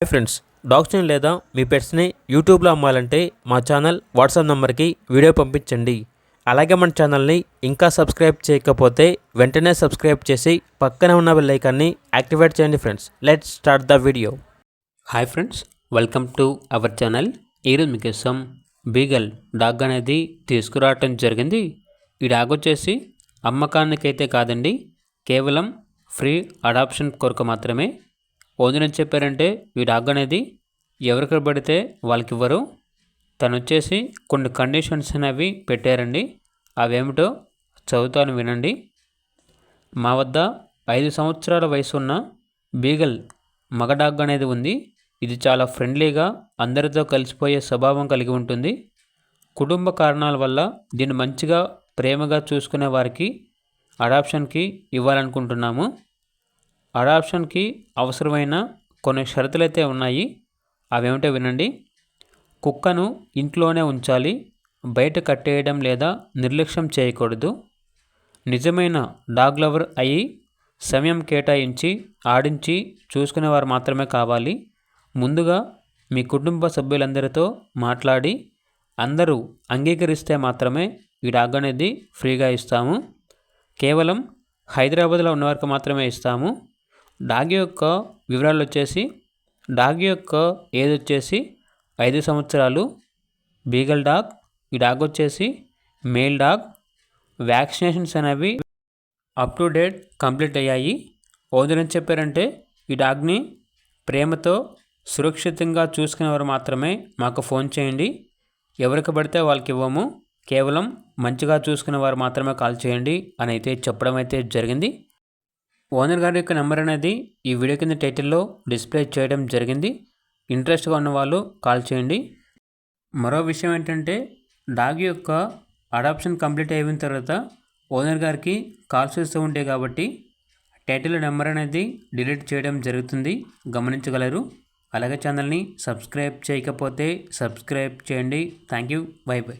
Hi friends, డాగ్స్ని లేదా మీ పెట్స్ని యూట్యూబ్లో అమ్మాలంటే మా ఛానల్ వాట్సాప్ నెంబర్కి వీడియో పంపించండి. అలాగే మన ఛానల్ని ఇంకా సబ్స్క్రైబ్ చేయకపోతే వెంటనే సబ్స్క్రైబ్ చేసి పక్కనే ఉన్న బెల్ ఐకాన్ని యాక్టివేట్ చేయండి. Friends, let's start the video. Hi friends, welcome to our channel. ఈరోజు మీకోసం బీగల్ డాగ్ అనేది తీసుకురావటం జరిగింది. ఈ డాగ్ వచ్చేసి అమ్మకానికైతే కాదండి, కేవలం ఫ్రీ అడాప్షన్ కొరకు మాత్రమే. ఓనర్ ఏం చెప్పారంటే ఈ డాగ్ అనేది ఎవరికి పడితే వాళ్ళకి ఇవ్వరు. తను వచ్చేసి కొన్ని కండిషన్స్ అనేవి పెట్టారండి. అవేమిటో చదువుతాను వినండి. మా వద్ద 5 సంవత్సరాల వయసు ఉన్న బీగల్ మగ డాగ్ అనేది ఉంది. ఇది చాలా ఫ్రెండ్లీగా అందరితో కలిసిపోయే స్వభావం కలిగి ఉంటుంది. కుటుంబ కారణాల వల్ల దీన్ని మంచిగా ప్రేమగా చూసుకునే వారికి అడాప్షన్కి ఇవ్వాలనుకుంటున్నాము. అడాప్షన్కి అవసరమైన కొన్ని షరతులు అయితే ఉన్నాయి. అవేమిటో వినండి. కుక్కను ఇంట్లోనే ఉంచాలి. బయట కట్టేయడం లేదా నిర్లక్ష్యం చేయకూడదు. నిజమైన డాగ్ లవర్ అయి సమయం కేటాయించి ఆడించి చూసుకునేవారు మాత్రమే కావాలి. ముందుగా మీ కుటుంబ సభ్యులందరితో మాట్లాడి అందరూ అంగీకరిస్తే మాత్రమే ఈ డాగ్ అనేది ఫ్రీగా ఇస్తాము. కేవలం హైదరాబాద్లో ఉన్నవారికి మాత్రమే ఇస్తాము. డాగ్ యొక్క వివరాలు వచ్చేసి, డాగ్ యొక్క ఏజ్ వచ్చేసి 5 సంవత్సరాలు. Beagle dog. ఈ డాగ్ వచ్చేసి మేల్ డాగ్. వ్యాక్సినేషన్స్ అనేవి అప్ టు డేట్ కంప్లీట్ అయ్యాయి. ఓనర్ ఏం చెప్పారంటే ఈ డాగ్ని ప్రేమతో సురక్షితంగా చూసుకునేవారు మాత్రమే మాకు ఫోన్ చేయండి. ఎవరికి పడితే వాళ్ళకి ఇవ్వము. కేవలం మంచిగా చూసుకునే వారు మాత్రమే కాల్ చేయండి అని అయితే చెప్పడం అయితే జరిగింది. ఓనర్ గారి యొక్క నెంబర్ అనేది ఈ వీడియో కింద టైటిల్లో డిస్ప్లే చేయడం జరిగింది. ఇంట్రెస్ట్గా ఉన్న వాళ్ళు కాల్ చేయండి. మరో విషయం ఏంటంటే, డాగ్ యొక్క అడాప్షన్ కంప్లీట్ అయిన తర్వాత ఓనర్ గారికి కాల్స్ వస్తూ ఉంటాయి కాబట్టి టైటిల్ నెంబర్ అనేది డిలీట్ చేయడం జరుగుతుంది, గమనించగలరు. అలాగే ఛానల్ని సబ్స్క్రైబ్ చేయకపోతే సబ్స్క్రైబ్ చేయండి. Thank you. By by.